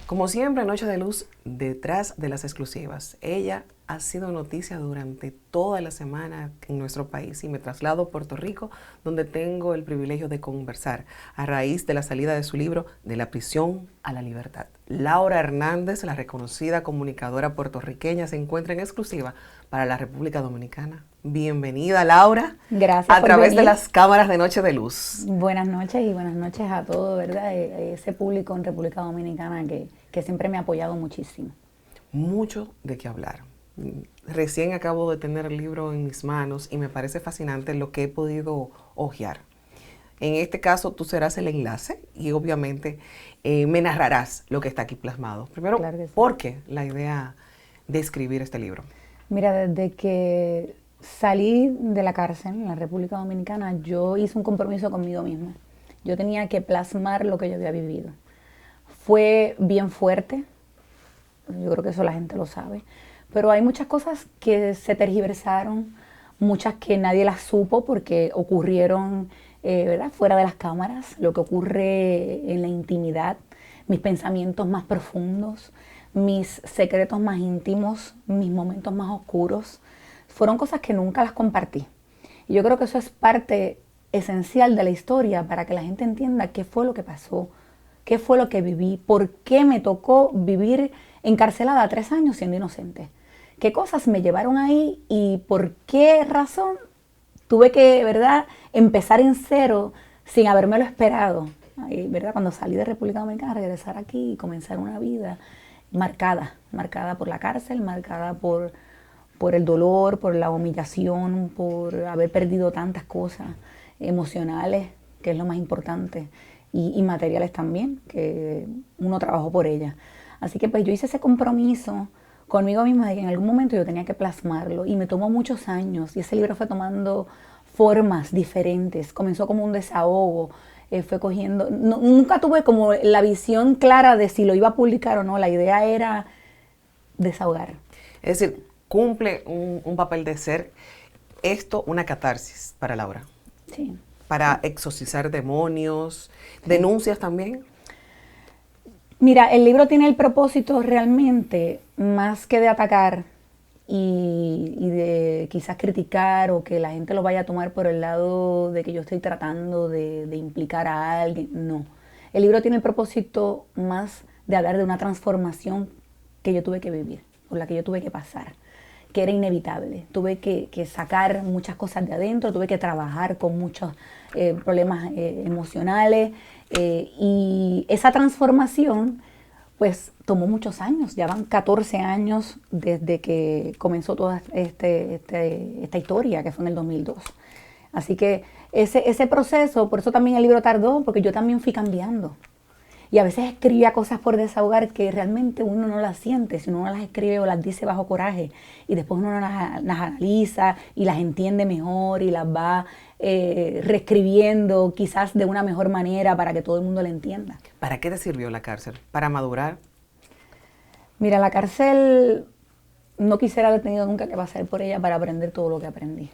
Como siempre, Noche de Luz detrás de las exclusivas. Ella ha sido noticia durante toda la semana en nuestro país y me traslado a Puerto Rico, donde tengo el privilegio de conversar a raíz de la salida de su libro De la prisión a la libertad. Laura Hernández, la reconocida comunicadora puertorriqueña, se encuentra en exclusiva para la República Dominicana. Bienvenida, Laura. Gracias a por través venir. de las cámaras de Noche de Luz. Buenas noches y buenas noches a todo, ¿verdad? Ese público en República Dominicana que siempre me ha apoyado muchísimo. Mucho de qué hablar. Recién acabo de tener el libro en mis manos y me parece fascinante lo que he podido hojear. En este caso, tú serás el enlace y obviamente me narrarás lo que está aquí plasmado. Primero, Claro que sí. ¿por qué la idea de escribir este libro? Mira, desde que salí de la cárcel en la República Dominicana, yo hice un compromiso conmigo misma. Yo tenía que plasmar lo que yo había vivido. Fue bien fuerte, yo creo que eso la gente lo sabe, pero hay muchas cosas que se tergiversaron, muchas que nadie las supo porque ocurrieron ¿verdad? Fuera de las cámaras, lo que ocurre en la intimidad, mis pensamientos más profundos, mis secretos más íntimos, mis momentos más oscuros, fueron cosas que nunca las compartí. Y yo creo que eso es parte esencial de la historia para que la gente entienda qué fue lo que pasó, qué fue lo que viví, por qué me tocó vivir encarcelada 3 años siendo inocente, qué cosas me llevaron ahí y por qué razón tuve que, ¿verdad?, empezar en cero sin habérmelo esperado. Ahí, ¿verdad? Cuando salí de República Dominicana, regresar aquí y comenzar una vida marcada por la cárcel, marcada por el dolor, por la humillación, por haber perdido tantas cosas emocionales, que es lo más importante, y materiales también, que uno trabajó por ellas. Así que pues yo hice ese compromiso conmigo misma de que en algún momento yo tenía que plasmarlo y me tomó muchos años y ese libro fue tomando formas diferentes, comenzó como un desahogo, fue cogiendo, nunca tuve como la visión clara de si lo iba a publicar o no, la idea era desahogar. Es decir, cumple un papel de ser esto una catarsis para Laura. Sí. Para exorcizar demonios, denuncias también. Mira, el libro tiene el propósito realmente más que de atacar y de quizás criticar o que la gente lo vaya a tomar por el lado de que yo estoy tratando de implicar a alguien. No. El libro tiene el propósito más de hablar de una transformación que yo tuve que vivir, por la que yo tuve que pasar, que era inevitable. Tuve que sacar muchas cosas de adentro, tuve que trabajar con muchos problemas emocionales y esa transformación pues tomó muchos años, ya van 14 años desde que comenzó toda esta historia, que fue en el 2002. Así que ese proceso, por eso también el libro tardó, porque yo también fui cambiando. Y a veces escribía cosas por desahogar que realmente uno no las siente, si uno no las escribe o las dice bajo coraje. Y después uno las analiza y las entiende mejor y las va reescribiendo quizás de una mejor manera para que todo el mundo la entienda. ¿Para qué te sirvió la cárcel? ¿Para madurar? Mira, la cárcel no quisiera haber tenido nunca que pasar por ella para aprender todo lo que aprendí.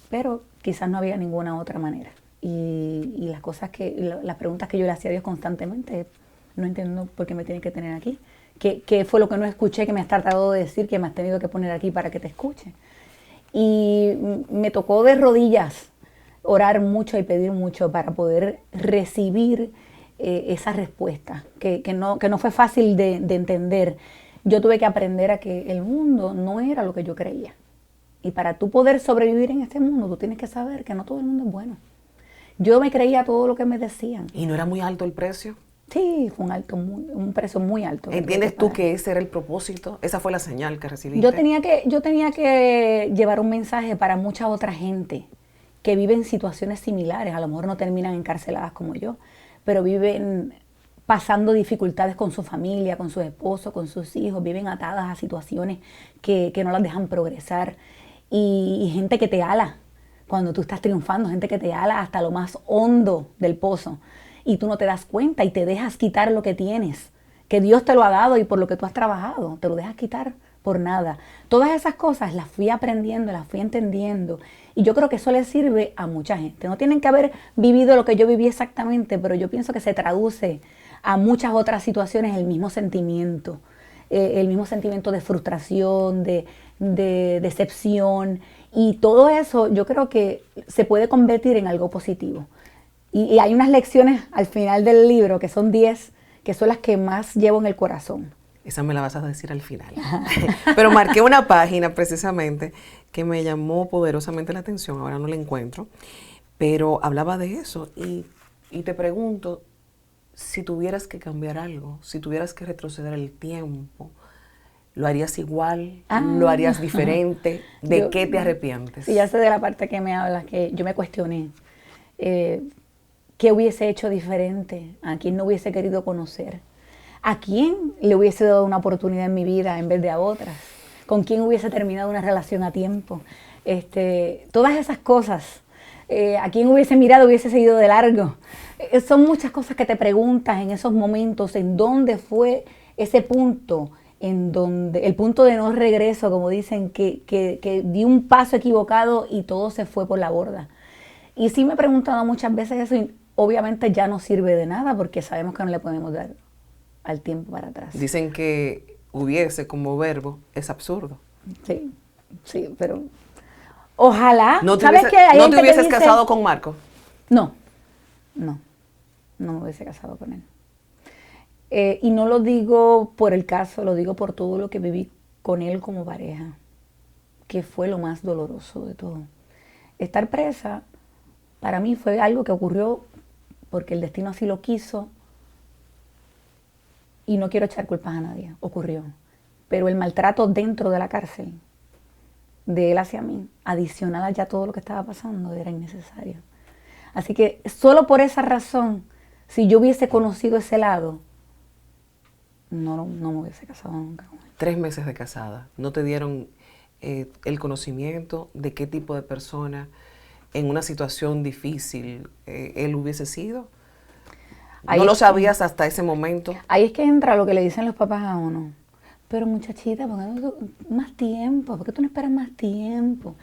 Pero quizás no había ninguna otra manera. Y las preguntas que yo le hacía a Dios constantemente, no entiendo por qué me tiene que tener aquí. ¿Qué fue lo que no escuché que me has tratado de decir, que me has tenido que poner aquí para que te escuche? Y me tocó de rodillas orar mucho y pedir mucho para poder recibir esa respuesta, que no fue fácil de entender. Yo tuve que aprender a que el mundo no era lo que yo creía. Y para tú poder sobrevivir en este mundo, tú tienes que saber que no todo el mundo es bueno. Yo me creía todo lo que me decían. ¿Y no era muy alto el precio? Sí, fue un precio muy alto. ¿Entiendes tú que ese era el propósito? Esa fue la señal que recibiste. Yo tenía que llevar un mensaje para mucha otra gente que vive en situaciones similares. A lo mejor no terminan encarceladas como yo, pero viven pasando dificultades con su familia, con su esposo, con sus hijos. Viven atadas a situaciones que no las dejan progresar. Y gente que te ala cuando tú estás triunfando, gente que te ala hasta lo más hondo del pozo y tú no te das cuenta y te dejas quitar lo que tienes, que Dios te lo ha dado y por lo que tú has trabajado, te lo dejas quitar por nada. Todas esas cosas las fui aprendiendo, las fui entendiendo y yo creo que eso le sirve a mucha gente. No tienen que haber vivido lo que yo viví exactamente, pero yo pienso que se traduce a muchas otras situaciones el mismo sentimiento. El mismo sentimiento de frustración, de decepción, y todo eso yo creo que se puede convertir en algo positivo. Y hay unas lecciones al final del libro, que son 10, que son las que más llevo en el corazón. Esa me la vas a decir al final. Pero marqué una página precisamente que me llamó poderosamente la atención, ahora no la encuentro, pero hablaba de eso y te pregunto, si tuvieras que cambiar algo, si tuvieras que retroceder el tiempo, ¿lo harías igual? ¿Lo harías diferente? ¿De qué te arrepientes? Sí, ya sé de la parte que me hablas, que yo me cuestioné. ¿Qué hubiese hecho diferente? ¿A quién no hubiese querido conocer? ¿A quién le hubiese dado una oportunidad en mi vida en vez de a otras? ¿Con quién hubiese terminado una relación a tiempo? Todas esas cosas. ¿A quién hubiese mirado, hubiese seguido de largo? Son muchas cosas que te preguntas en esos momentos, en dónde fue ese punto, en donde el punto de no regreso, como dicen, que di un paso equivocado y todo se fue por la borda. Y sí me he preguntado muchas veces eso, y obviamente ya no sirve de nada porque sabemos que no le podemos dar al tiempo para atrás. Dicen que hubiese como verbo es absurdo. Sí, sí, pero ojalá. ¿No te, ¿Sabes hubiese, qué? ¿no te hubieses casado con Marco? No me hubiese casado con él. Y no lo digo por el caso, lo digo por todo lo que viví con él como pareja, que fue lo más doloroso de todo. Estar presa para mí fue algo que ocurrió porque el destino así lo quiso, y no quiero echar culpas a nadie, ocurrió. Pero el maltrato dentro de la cárcel, de él hacia mí, adicional a ya todo lo que estaba pasando, era innecesario. Así que solo por esa razón, si yo hubiese conocido ese lado, no me hubiese casado nunca con él. 3 meses de casada, ¿no te dieron el conocimiento de qué tipo de persona en una situación difícil él hubiese sido? ¿No lo sabías hasta ese momento? Ahí es que entra lo que le dicen los papás a uno. Pero muchachita, ¿por qué no más tiempo? ¿Por qué tú no esperas más tiempo?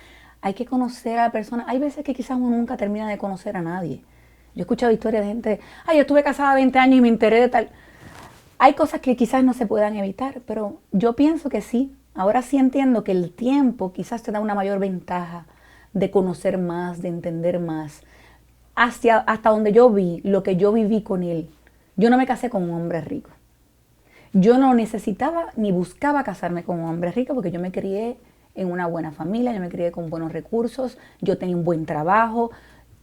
Hay que conocer a la persona. Hay veces que quizás uno nunca termina de conocer a nadie. Yo he escuchado historias de gente, yo estuve casada 20 años y me enteré de tal. Hay cosas que quizás no se puedan evitar, pero yo pienso que sí. Ahora sí entiendo que el tiempo quizás te da una mayor ventaja de conocer más, de entender más. Hasta donde yo vi, lo que yo viví con él. Yo no me casé con un hombre rico. Yo no necesitaba ni buscaba casarme con un hombre rico porque yo me crié en una buena familia, yo me crié con buenos recursos, yo tenía un buen trabajo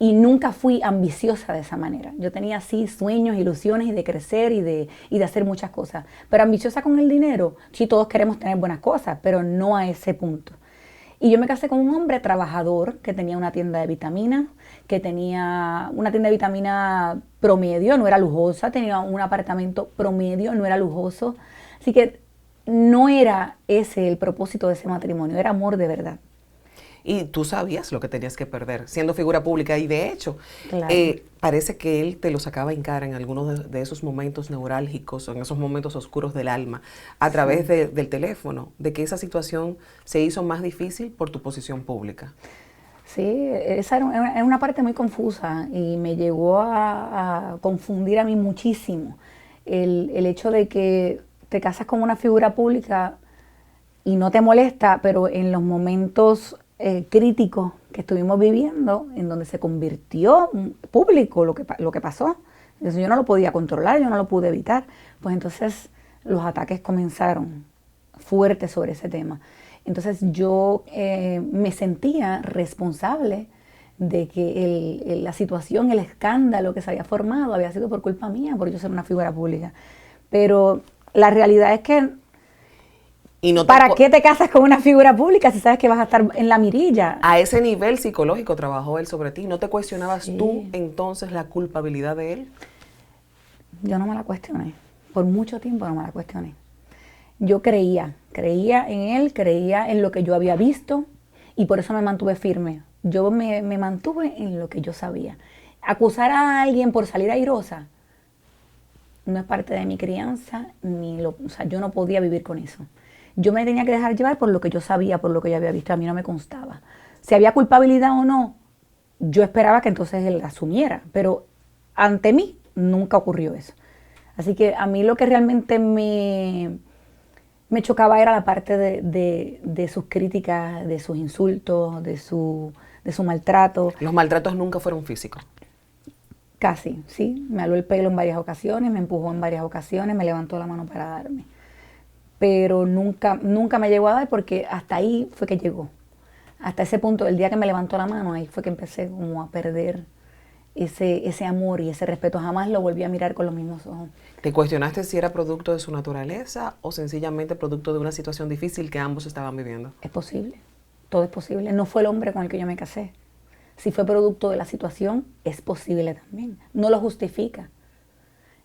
y nunca fui ambiciosa de esa manera. Yo tenía así sueños, ilusiones y de crecer y de hacer muchas cosas. Pero ambiciosa con el dinero, sí, todos queremos tener buenas cosas, pero no a ese punto. Y yo me casé con un hombre trabajador que tenía una tienda de vitaminas, que tenía una tienda de vitaminas promedio, no era lujosa, tenía un apartamento promedio, no era lujoso. Así que no era ese el propósito de ese matrimonio, era amor de verdad. Y tú sabías lo que tenías que perder, siendo figura pública, y de hecho, Claro. parece que él te lo sacaba en cara en algunos de esos momentos neurálgicos, o en esos momentos oscuros del alma, a través del teléfono, de que esa situación se hizo más difícil por tu posición pública. Sí, esa era una parte muy confusa y me llegó a confundir a mí muchísimo. El hecho de que te casas con una figura pública y no te molesta, pero en los momentos críticos que estuvimos viviendo, en donde se convirtió público lo que pasó, eso yo no lo podía controlar, yo no lo pude evitar, pues entonces los ataques comenzaron fuertes sobre ese tema. Entonces yo me sentía responsable de que la situación, el escándalo que se había formado había sido por culpa mía, por yo ser una figura pública. Pero la realidad es que ¿para qué te casas con una figura pública si sabes que vas a estar en la mirilla? A ese nivel psicológico trabajó él sobre ti. ¿No te cuestionabas tú entonces la culpabilidad de él? Yo no me la cuestioné. Por mucho tiempo no me la cuestioné. Yo creía en él, creía en lo que yo había visto y por eso me mantuve firme. Yo me mantuve en lo que yo sabía. Acusar a alguien por salir airosa no es parte de mi crianza, o sea, yo no podía vivir con eso. Yo me tenía que dejar llevar por lo que yo sabía, por lo que yo había visto, a mí no me constaba. Si había culpabilidad o no, yo esperaba que entonces él la asumiera, pero ante mí nunca ocurrió eso. Así que a mí lo que realmente me chocaba era la parte de sus críticas, de sus insultos, de su maltrato. Los maltratos nunca fueron físicos. Casi, sí. Me aló el pelo en varias ocasiones, me empujó en varias ocasiones, me levantó la mano para darme. Pero nunca me llegó a dar porque hasta ahí fue que llegó. Hasta ese punto, el día que me levantó la mano, ahí fue que empecé como a perder ese amor y ese respeto. Jamás lo volví a mirar con los mismos ojos. ¿Te cuestionaste si era producto de su naturaleza o sencillamente producto de una situación difícil que ambos estaban viviendo? Es posible, todo es posible. No fue el hombre con el que yo me casé. Si fue producto de la situación, es posible también. No lo justifica.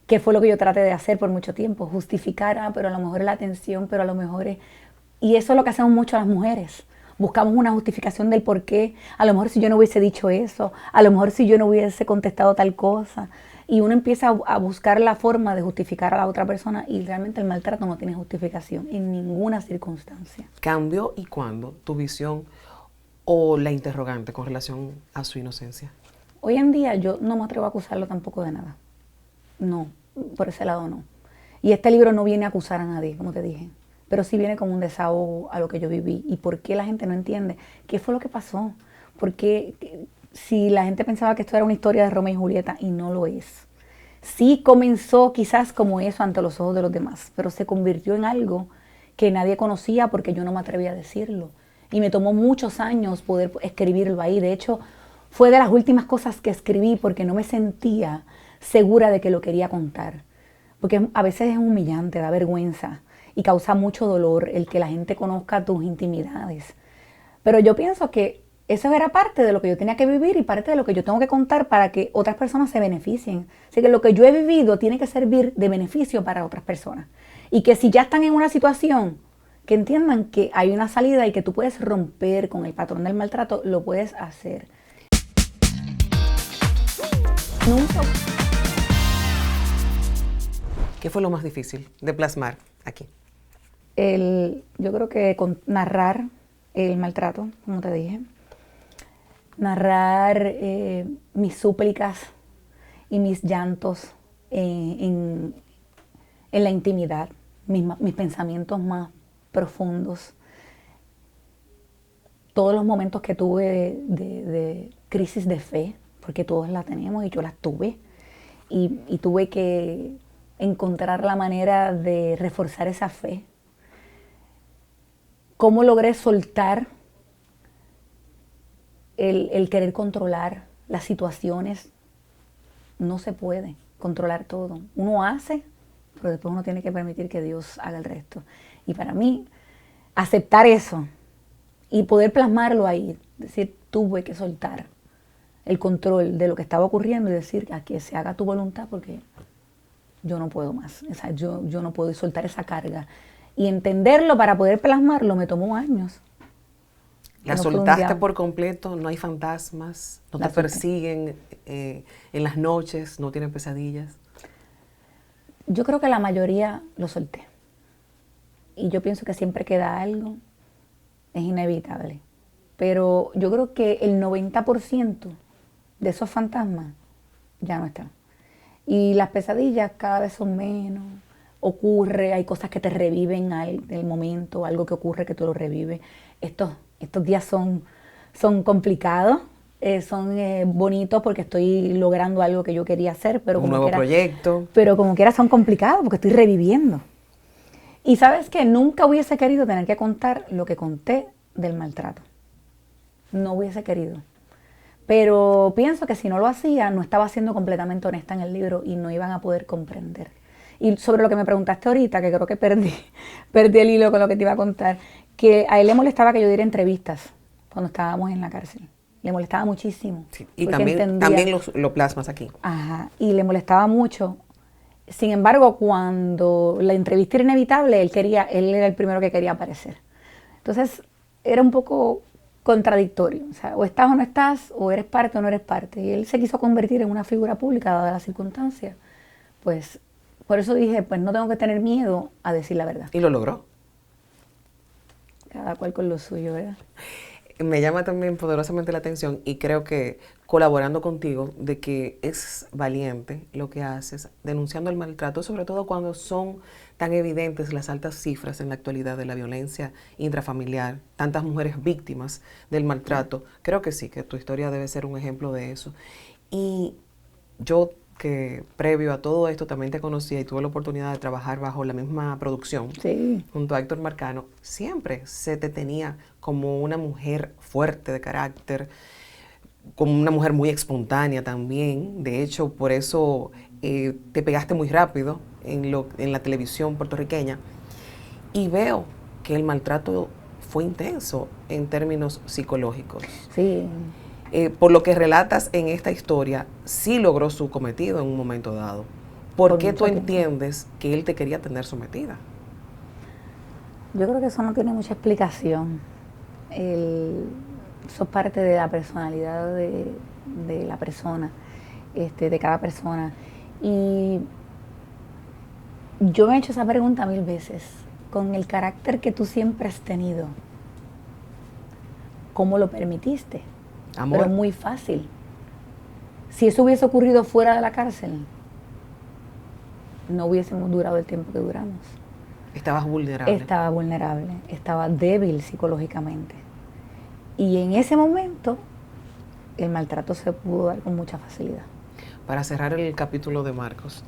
¿Qué fue lo que yo traté de hacer por mucho tiempo? Justificar, pero a lo mejor es la atención, pero a lo mejor es... Y eso es lo que hacemos mucho las mujeres. Buscamos una justificación del por qué. A lo mejor si yo no hubiese dicho eso, a lo mejor si yo no hubiese contestado tal cosa. Y uno empieza a buscar la forma de justificar a la otra persona y realmente el maltrato no tiene justificación en ninguna circunstancia. ¿Cambió y cuándo tu visión o la interrogante con relación a su inocencia? Hoy en día yo no me atrevo a acusarlo tampoco de nada. No, por ese lado no. Y este libro no viene a acusar a nadie, como te dije, pero sí viene como un desahogo a lo que yo viví y por qué la gente no entiende qué fue lo que pasó. Porque si la gente pensaba que esto era una historia de Romeo y Julieta y no lo es. Sí comenzó quizás como eso ante los ojos de los demás, pero se convirtió en algo que nadie conocía porque yo no me atrevía a decirlo. Y me tomó muchos años poder escribirlo ahí. De hecho, fue de las últimas cosas que escribí porque no me sentía segura de que lo quería contar. Porque a veces es humillante, da vergüenza y causa mucho dolor el que la gente conozca tus intimidades. Pero yo pienso que eso era parte de lo que yo tenía que vivir y parte de lo que yo tengo que contar para que otras personas se beneficien. Así que lo que yo he vivido tiene que servir de beneficio para otras personas. Y que si ya están en una situación, que entiendan que hay una salida y que tú puedes romper con el patrón del maltrato, lo puedes hacer. Nunca. ¿Qué fue lo más difícil de plasmar aquí? Yo creo que narrar el maltrato, como te dije, narrar mis súplicas y mis llantos en la intimidad, mis pensamientos más profundos, todos los momentos que tuve de crisis de fe, porque todos la tenemos y yo las tuve, y tuve que encontrar la manera de reforzar esa fe. ¿Cómo logré soltar el querer controlar las situaciones? No se puede controlar todo. Uno hace, pero después uno tiene que permitir que Dios haga el resto. Y para mí, aceptar eso y poder plasmarlo ahí, decir, tuve que soltar el control de lo que estaba ocurriendo y decir, a que se haga tu voluntad porque yo no puedo más. O sea, yo no puedo soltar esa carga. Y entenderlo para poder plasmarlo me tomó años. ¿La soltaste por completo? ¿No hay fantasmas? ¿No te persiguen en las noches? ¿No tienen pesadillas? Yo creo que la mayoría lo solté. Y yo pienso que siempre queda algo, es inevitable. Pero yo creo que el 90% de esos fantasmas ya no están. Y las pesadillas cada vez son menos. Ocurre, hay cosas que te reviven del momento, algo que ocurre que tú lo revives. Estos días son complicados, son bonitos porque estoy logrando algo que yo quería hacer, pero un nuevo proyecto. Pero como quiera son complicados porque estoy reviviendo. Y sabes que nunca hubiese querido tener que contar lo que conté del maltrato. No hubiese querido. Pero pienso que si no lo hacía, no estaba siendo completamente honesta en el libro y no iban a poder comprender. Y sobre lo que me preguntaste ahorita, que creo que perdí el hilo con lo que te iba a contar, que a él le molestaba que yo diera entrevistas cuando estábamos en la cárcel. Le molestaba muchísimo. Sí, y también lo plasmas aquí. Ajá, y le molestaba mucho. Sin embargo, cuando la entrevista era inevitable, él era el primero que quería aparecer. Entonces, era un poco contradictorio. O sea, o estás o no estás, o eres parte o no eres parte. Y él se quiso convertir en una figura pública, dadas las circunstancias. Pues, por eso dije, pues no tengo que tener miedo a decir la verdad. ¿Y lo logró? Cada cual con lo suyo, ¿verdad? Me llama también poderosamente la atención y creo que colaborando contigo de que es valiente lo que haces denunciando el maltrato, sobre todo cuando son tan evidentes las altas cifras en la actualidad de la violencia intrafamiliar, tantas mujeres víctimas del maltrato. Creo que sí, que tu historia debe ser un ejemplo de eso. Y yo que previo a todo esto también te conocía y tuve la oportunidad de trabajar bajo la misma producción Sí. junto a Héctor Marcano, siempre se te tenía como una mujer fuerte de carácter, como una mujer muy espontánea también. De hecho, por eso te pegaste muy rápido en la televisión puertorriqueña. Y veo que el maltrato fue intenso en términos psicológicos. Sí. Por lo que relatas en esta historia, sí logró su cometido en un momento dado. ¿Por Por qué tú mucho tiempo. entiendes que él te quería tener sometida? Yo creo que eso no tiene mucha explicación. Eso es parte de la personalidad de la persona, de cada persona. Y yo me he hecho esa pregunta 1000 veces. Con el carácter que tú siempre has tenido, ¿cómo lo permitiste? Amor. Pero muy fácil. Si eso hubiese ocurrido fuera de la cárcel, no hubiésemos durado el tiempo que duramos. Estabas vulnerable. Estaba vulnerable, estaba débil psicológicamente. Y en ese momento, el maltrato se pudo dar con mucha facilidad. Para cerrar el capítulo de Marcos,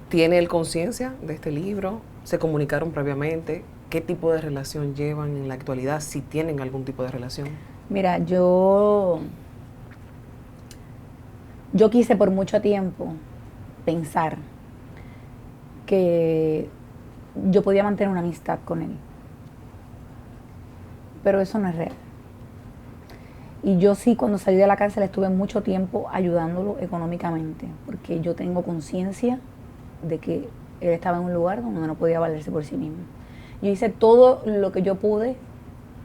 ¿tiene él conciencia de este libro? ¿Se comunicaron previamente? ¿Qué tipo de relación llevan en la actualidad? Si tienen algún tipo de relación. Mira, yo quise por mucho tiempo pensar que yo podía mantener una amistad con él, pero eso no es real. Y yo sí, cuando salí de la cárcel, estuve mucho tiempo ayudándolo económicamente, porque yo tengo conciencia de que él estaba en un lugar donde no podía valerse por sí mismo. Yo hice todo lo que yo pude,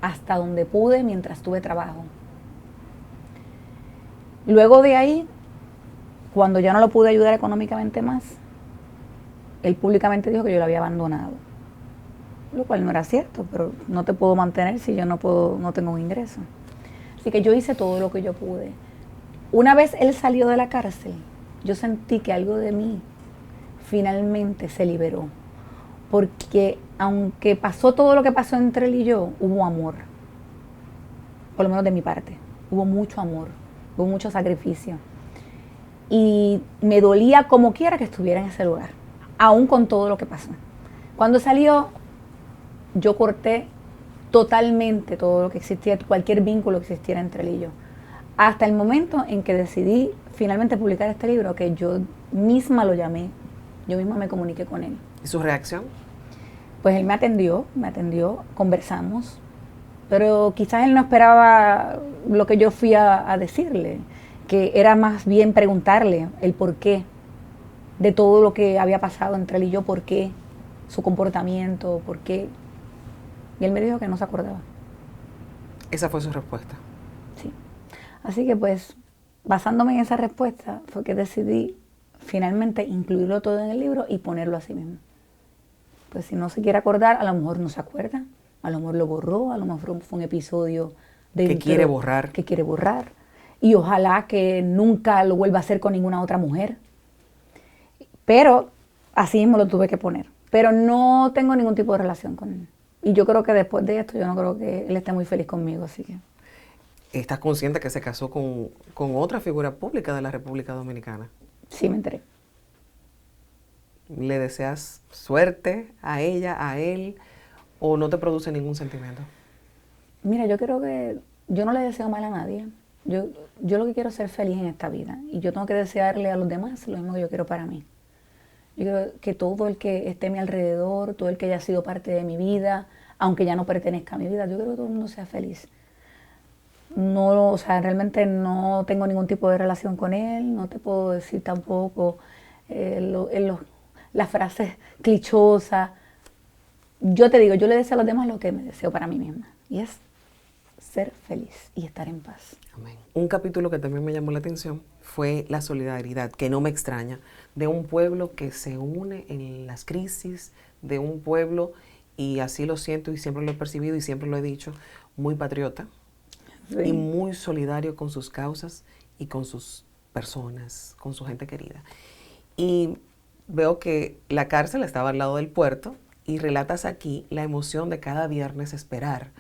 hasta donde pude, mientras tuve trabajo. Luego de ahí, cuando ya no lo pude ayudar económicamente más, él públicamente dijo que yo lo había abandonado. Lo cual no era cierto, pero no te puedo mantener si yo no tengo un ingreso. Así que yo hice todo lo que yo pude. Una vez él salió de la cárcel, yo sentí que algo de mí finalmente se liberó. Porque aunque pasó todo lo que pasó entre él y yo, hubo amor. Por lo menos de mi parte. Hubo mucho amor, hubo mucho sacrificio. Y me dolía como quiera que estuviera en ese lugar, aún con todo lo que pasó. Cuando salió, yo corté totalmente todo lo que existía, cualquier vínculo que existiera entre él y yo. Hasta el momento en que decidí finalmente publicar este libro, que yo misma lo llamé, yo misma me comuniqué con él. ¿Y su reacción? Pues él me atendió, conversamos, pero quizás él no esperaba lo que yo fui a decirle, que era más bien preguntarle el porqué de todo lo que había pasado entre él y yo, por qué, su comportamiento, por qué. Y él me dijo que no se acordaba. Esa fue su respuesta. Sí. Así que pues, basándome en esa respuesta, fue que decidí finalmente incluirlo todo en el libro y ponerlo así mismo. Pues si no se quiere acordar, a lo mejor no se acuerda, a lo mejor lo borró, a lo mejor fue un episodio que quiere borrar. Que quiere borrar. Y ojalá que nunca lo vuelva a hacer con ninguna otra mujer. Pero así mismo lo tuve que poner. Pero no tengo ningún tipo de relación con él. Y yo creo que después de esto, yo no creo que él esté muy feliz conmigo, así que... ¿Estás consciente que se casó con otra figura pública de la República Dominicana? Sí, me enteré. ¿Le deseas suerte a ella, a él, o no te produce ningún sentimiento? Mira, yo creo que yo no le deseo mal a nadie. Yo lo que quiero es ser feliz en esta vida. Y yo tengo que desearle a los demás lo mismo que yo quiero para mí. Yo creo que todo el que esté a mi alrededor, todo el que haya sido parte de mi vida, aunque ya no pertenezca a mi vida, yo creo que todo el mundo sea feliz. No, o sea, realmente no tengo ningún tipo de relación con él, no te puedo decir tampoco las frases clichosas. Yo te digo, yo le deseo a los demás lo que me deseo para mí misma, y es ser feliz y estar en paz. Amén. Un capítulo que también me llamó la atención fue la solidaridad, que no me extraña, de un pueblo que se une en las crisis, de un pueblo y así lo siento y siempre lo he percibido y siempre lo he dicho, muy patriota Sí. y muy solidario con sus causas y con sus personas, con su gente querida. Y veo que la cárcel estaba al lado del puerto y relatas aquí la emoción de cada viernes esperar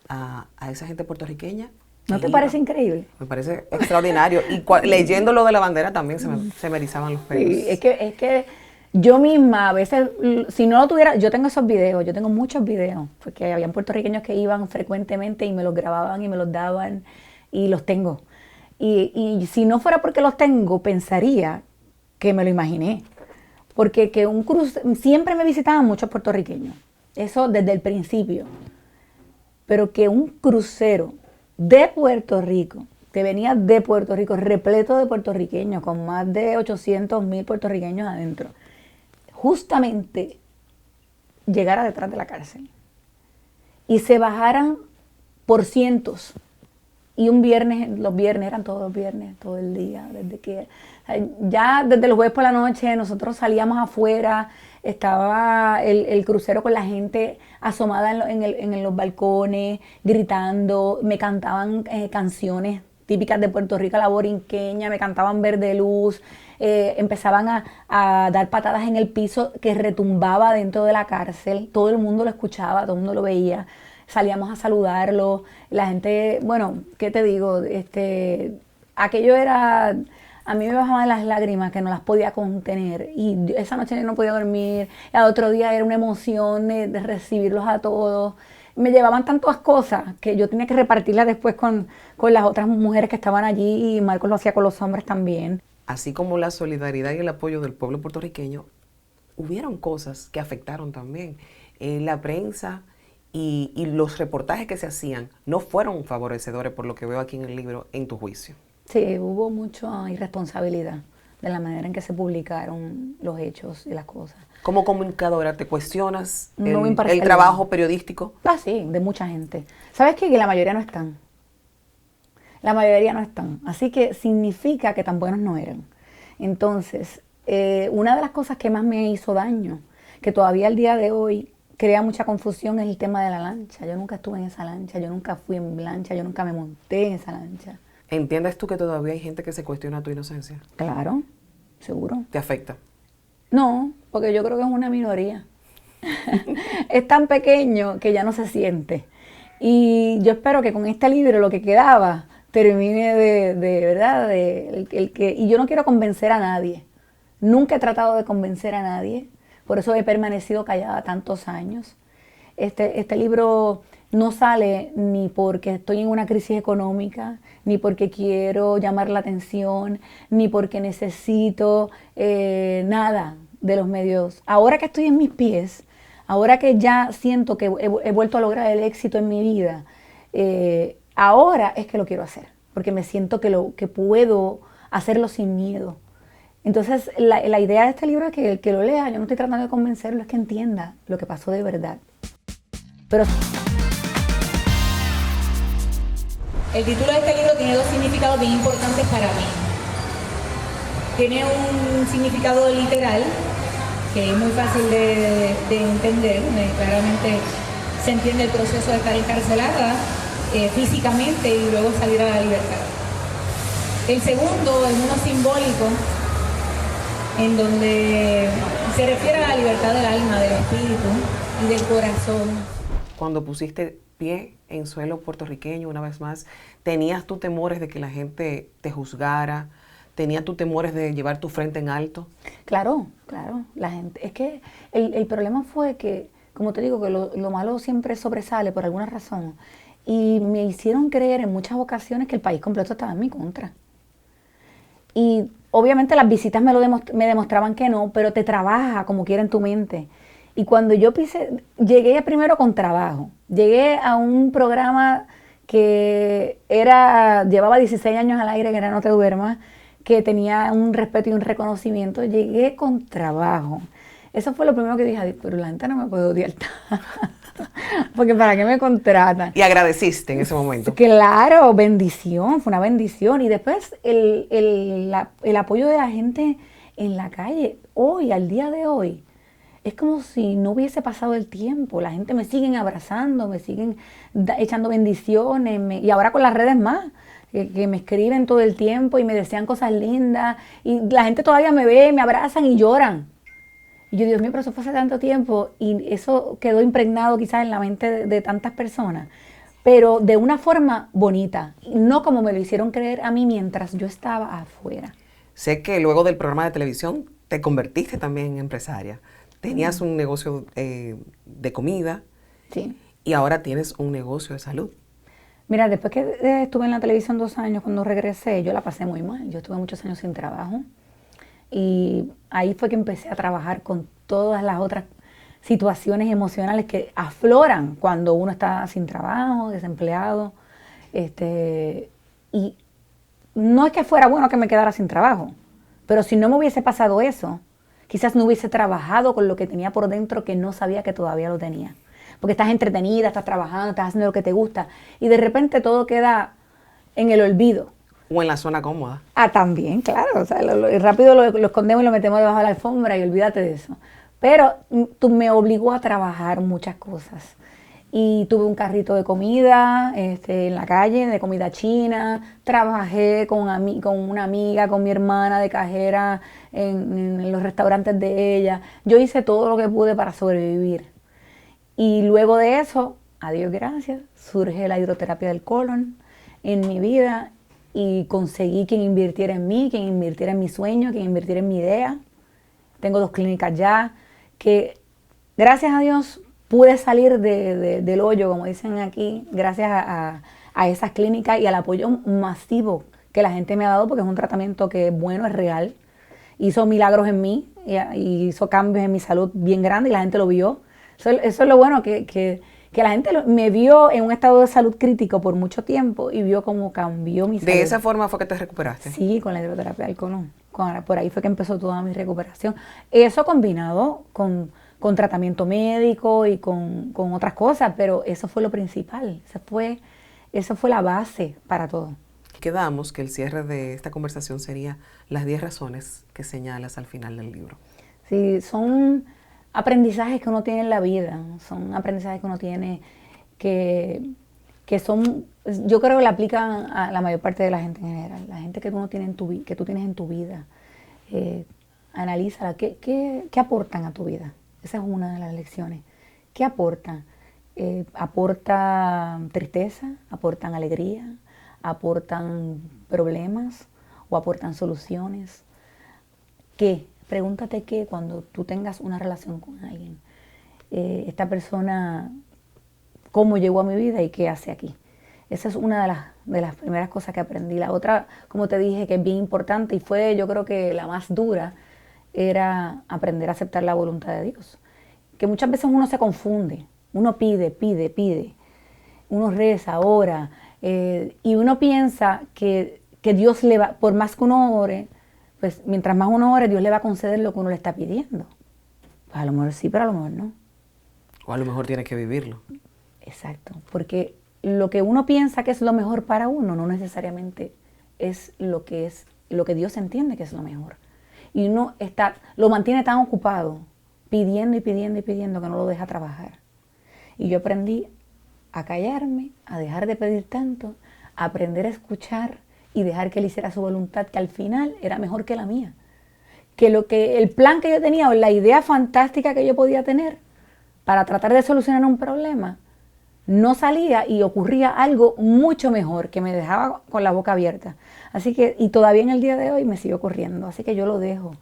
a esa gente puertorriqueña. ¿No que te iba. parece increíble? Me parece extraordinario. Y leyendo lo de la bandera también se me erizaban los pelos. Sí, es que yo misma a veces, si no lo tuviera, yo tengo esos videos, yo tengo muchos videos, porque habían puertorriqueños que iban frecuentemente y me los grababan y me los daban y los tengo. Y si no fuera porque los tengo, pensaría que me lo imaginé. Porque que un cruce, siempre me visitaban muchos puertorriqueños, eso desde el principio. Pero que un crucero de Puerto Rico, que venía de Puerto Rico, repleto de puertorriqueños, con más de 800,000 puertorriqueños adentro, justamente llegara detrás de la cárcel y se bajaran por cientos. Y un viernes, los viernes, eran todos los viernes, todo el día, ya desde el jueves por la noche nosotros salíamos afuera, estaba el crucero con la gente asomada en los balcones, gritando, me cantaban canciones típicas de Puerto Rico, la borinqueña, me cantaban Verde Luz, empezaban a dar patadas en el piso que retumbaba dentro de la cárcel, todo el mundo lo escuchaba, todo el mundo lo veía. Salíamos a saludarlo, la gente, bueno, ¿qué te digo? Aquello era, a mí me bajaban las lágrimas que no las podía contener y esa noche yo no podía dormir, y al otro día era una emoción de recibirlos a todos. Me llevaban tantas cosas que yo tenía que repartirlas después con las otras mujeres que estaban allí y Marcos lo hacía con los hombres también. Así como la solidaridad y el apoyo del pueblo puertorriqueño, hubieron cosas que afectaron también. La prensa y los reportajes que se hacían no fueron favorecedores, por lo que veo aquí en el libro, en tu juicio. Sí, hubo mucha irresponsabilidad de la manera en que se publicaron los hechos y las cosas. Como comunicadora, ¿te cuestionas No el trabajo periodístico? Ah, sí, de mucha gente. ¿Sabes qué? Que la mayoría no están. La mayoría no están. Así que significa que tan buenos no eran. Entonces, una de las cosas que más me hizo daño, que todavía al día de hoy crea mucha confusión, es el tema de la lancha. Yo nunca estuve en esa lancha, yo nunca fui en lancha, yo nunca me monté en esa lancha. ¿Entiendes tú que todavía hay gente que se cuestiona tu inocencia? Claro, seguro. ¿Te afecta? No, porque yo creo que es una minoría. Es tan pequeño que ya no se siente. Y yo espero que con este libro lo que quedaba termine de verdad, y yo no quiero convencer a nadie. Nunca he tratado de convencer a nadie. Por eso he permanecido callada tantos años. Este libro no sale ni porque estoy en una crisis económica, ni porque quiero llamar la atención, ni porque necesito nada de los medios. Ahora que estoy en mis pies, ahora que ya siento que he vuelto a lograr el éxito en mi vida, ahora es que lo quiero hacer, porque me siento que puedo hacerlo sin miedo. Entonces, la idea de este libro es que el que lo lea, yo no estoy tratando de convencerlo, es que entienda lo que pasó de verdad. Pero el título de este libro tiene dos significados bien importantes para mí. Tiene un significado literal, que es muy fácil de entender, claramente se entiende el proceso de estar encarcelada físicamente y luego salir a la libertad. El segundo es uno simbólico, en donde se refiere a la libertad del alma, del espíritu y del corazón. Cuando pusiste pie en suelo puertorriqueño una vez más, ¿tenías tú temores de que la gente te juzgara? ¿Tenías tú temores de llevar tu frente en alto? Claro, la gente, es que el problema fue que, como te digo, que lo malo siempre sobresale por alguna razón, y me hicieron creer en muchas ocasiones que el país completo estaba en mi contra. Y obviamente las visitas me demostraban que no, pero te trabaja como quiera en tu mente. Y cuando yo llegué primero con trabajo, llegué a un programa que llevaba 16 años al aire, que era No Te Duermas, que tenía un respeto y un reconocimiento, llegué con trabajo. Eso fue lo primero que dije, "Ay, pero la gente no me puede odiar tanto, porque ¿para qué me contratan?" Y agradeciste en ese momento. Claro, bendición, fue una bendición. Y después el apoyo de la gente en la calle, hoy, al día de hoy, es como si no hubiese pasado el tiempo. La gente me siguen abrazando, me siguen echando bendiciones, y ahora con las redes más, que me escriben todo el tiempo y me desean cosas lindas, y la gente todavía me ve, me abrazan y lloran. Y yo, Dios mío, pero eso fue hace tanto tiempo, y eso quedó impregnado quizás en la mente de tantas personas, pero de una forma bonita, no como me lo hicieron creer a mí mientras yo estaba afuera. Sé que luego del programa de televisión te convertiste también en empresaria. Tenías un negocio de comida, Sí. y ahora tienes un negocio de salud. Mira, después que estuve en la televisión 2 años, cuando regresé, yo la pasé muy mal. Yo estuve muchos años sin trabajo. Y ahí fue que empecé a trabajar con todas las otras situaciones emocionales que afloran cuando uno está sin trabajo, desempleado. Y no es que fuera bueno que me quedara sin trabajo, pero si no me hubiese pasado eso, quizás no hubiese trabajado con lo que tenía por dentro que no sabía que todavía lo tenía. Porque estás entretenida, estás trabajando, estás haciendo lo que te gusta y de repente todo queda en el olvido. O en la zona cómoda. Ah, también, claro. O sea, rápido lo escondemos y lo metemos debajo de la alfombra y olvídate de eso. Pero tú me obligó a trabajar muchas cosas. Y tuve un carrito de comida en la calle, de comida china. Trabajé con una amiga, con mi hermana de cajera en los restaurantes de ella. Yo hice todo lo que pude para sobrevivir. Y luego de eso, a Dios gracias, surge la hidroterapia del colon en mi vida y conseguí quien invirtiera en mí, quien invirtiera en mi sueño, quien invirtiera en mi idea. Tengo 2 clínicas ya que, gracias a Dios, pude salir del hoyo, como dicen aquí, gracias a esas clínicas y al apoyo masivo que la gente me ha dado, porque es un tratamiento que es bueno, es real. Hizo milagros en mí y hizo cambios en mi salud bien grandes y la gente lo vio. Eso es lo bueno, que la gente me vio en un estado de salud crítico por mucho tiempo y vio cómo cambió mi salud. ¿De esa forma fue que te recuperaste? Sí, con la hidroterapia del colon. Por ahí fue que empezó toda mi recuperación. Eso combinado con tratamiento médico y con otras cosas, pero eso fue lo principal. Eso fue la base para todo. Quedamos que el cierre de esta conversación sería las 10 razones que señalas al final del libro. Sí, son aprendizajes que uno tiene en la vida, son aprendizajes que uno tiene que son, yo creo que le aplican a la mayor parte de la gente en general, la gente que tú tienes en tu vida. Analízala, ¿qué aportan a tu vida? Esa es una de las lecciones. ¿Qué aportan? ¿Aportan tristeza? ¿Aportan alegría? ¿Aportan problemas? ¿O aportan soluciones? ¿Qué? Pregúntate qué cuando tú tengas una relación con alguien. Esta persona, ¿cómo llegó a mi vida y qué hace aquí? Esa es una de las primeras cosas que aprendí. La otra, como te dije, que es bien importante y fue, yo creo que la más dura, era aprender a aceptar la voluntad de Dios. Que muchas veces uno se confunde. Uno pide. Uno reza, ora. Y uno piensa que Dios le va, por más que uno ore, pues mientras más uno ore, Dios le va a conceder lo que uno le está pidiendo. Pues a lo mejor sí, pero a lo mejor no. O a lo mejor tienes que vivirlo. Exacto, porque lo que uno piensa que es lo mejor para uno no necesariamente es lo que Dios entiende que es lo mejor. Y uno lo mantiene tan ocupado, pidiendo que no lo deja trabajar. Y yo aprendí a callarme, a dejar de pedir tanto, a aprender a escuchar y dejar que Él hiciera su voluntad, que al final era mejor que la mía. Que el plan que yo tenía o la idea fantástica que yo podía tener para tratar de solucionar un problema, no salía y ocurría algo mucho mejor que me dejaba con la boca abierta. Así que, y todavía en el día de hoy me sigue ocurriendo. Así que yo lo dejo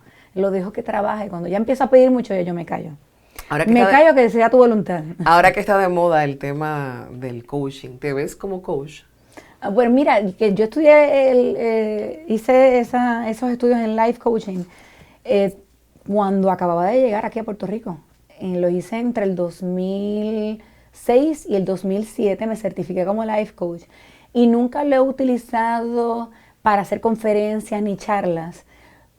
que trabaje. Cuando ya empiezo a pedir mucho, yo me callo. Callo que sea tu voluntad. Ahora que está de moda el tema del coaching, ¿te ves como coach? Pues mira, que yo estudié, hice esos estudios en life coaching cuando acababa de llegar aquí a Puerto Rico. Lo hice entre el 2006 y el 2007, me certifiqué como life coach. Y nunca lo he utilizado para hacer conferencias ni charlas,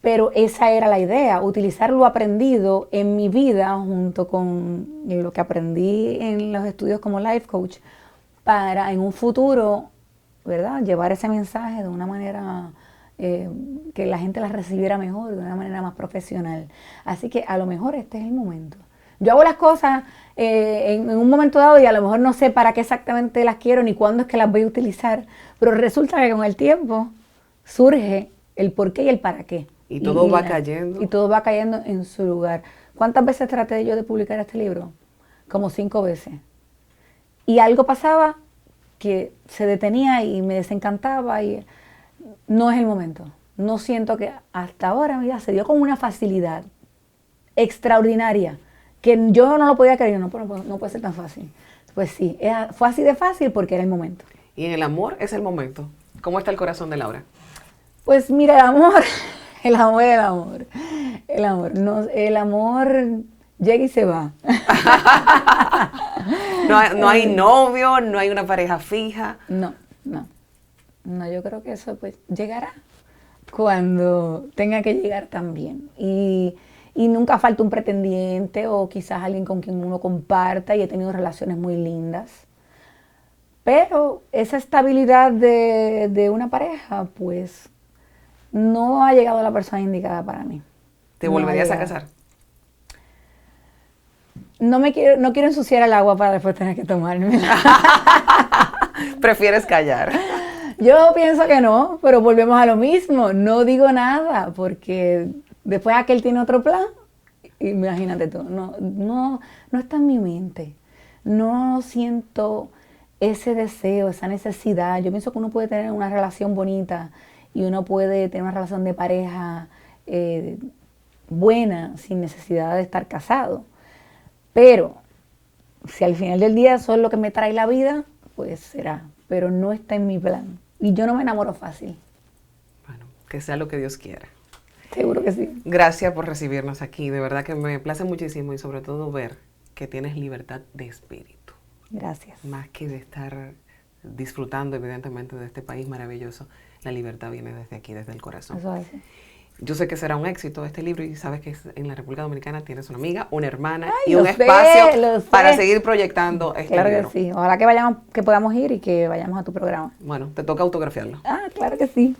pero esa era la idea, utilizar lo aprendido en mi vida junto con lo que aprendí en los estudios como life coach para en un futuro, ¿verdad?, llevar ese mensaje de una manera que la gente la recibiera mejor, de una manera más profesional. Así que a lo mejor este es el momento Yo hago las cosas en un momento dado y a lo mejor no sé para qué exactamente las quiero ni cuándo es que las voy a utilizar, pero resulta que con el tiempo surge el por qué y el para qué. Y todo va cayendo. Y todo va cayendo en su lugar. ¿Cuántas veces traté yo de publicar este libro? Como 5 veces. Y algo pasaba que se detenía y me desencantaba y no es el momento. No siento que hasta ahora, mira, se dio con una facilidad extraordinaria que yo no lo podía creer. No puede ser tan fácil. Pues sí, fue así de fácil porque era el momento. Y en el amor es el momento. ¿Cómo está el corazón de Laura? Pues mira, el amor llega y se va. No hay novio, no hay una pareja fija. No, yo creo que eso pues llegará cuando tenga que llegar también. Y nunca falta un pretendiente o quizás alguien con quien uno comparta y he tenido relaciones muy lindas. Pero esa estabilidad de una pareja, pues no ha llegado la persona indicada para mí. ¿Te volverías a casar? No quiero ensuciar el agua para después tener que tomármela. ¿Prefieres callar? Yo pienso que no, pero volvemos a lo mismo. No digo nada porque después aquel tiene otro plan. Imagínate tú, no está en mi mente. No siento ese deseo, esa necesidad. Yo pienso que uno puede tener una relación bonita y uno puede tener una relación de pareja buena sin necesidad de estar casado. Pero si al final del día eso es lo que me trae la vida, pues será. Pero no está en mi plan. Y yo no me enamoro fácil. Bueno, que sea lo que Dios quiera. Seguro que sí. Gracias por recibirnos aquí. De verdad que me place muchísimo y sobre todo ver que tienes libertad de espíritu. Gracias. Más que de estar disfrutando evidentemente de este país maravilloso, la libertad viene desde aquí, desde el corazón. Eso es. Yo sé que será un éxito este libro y sabes que en la República Dominicana tienes una amiga, una hermana y un espacio para seguir proyectando este libro. Claro que sí. Ojalá que podamos ir y que vayamos a tu programa. Bueno, te toca autografiarlo. Ah, claro que sí.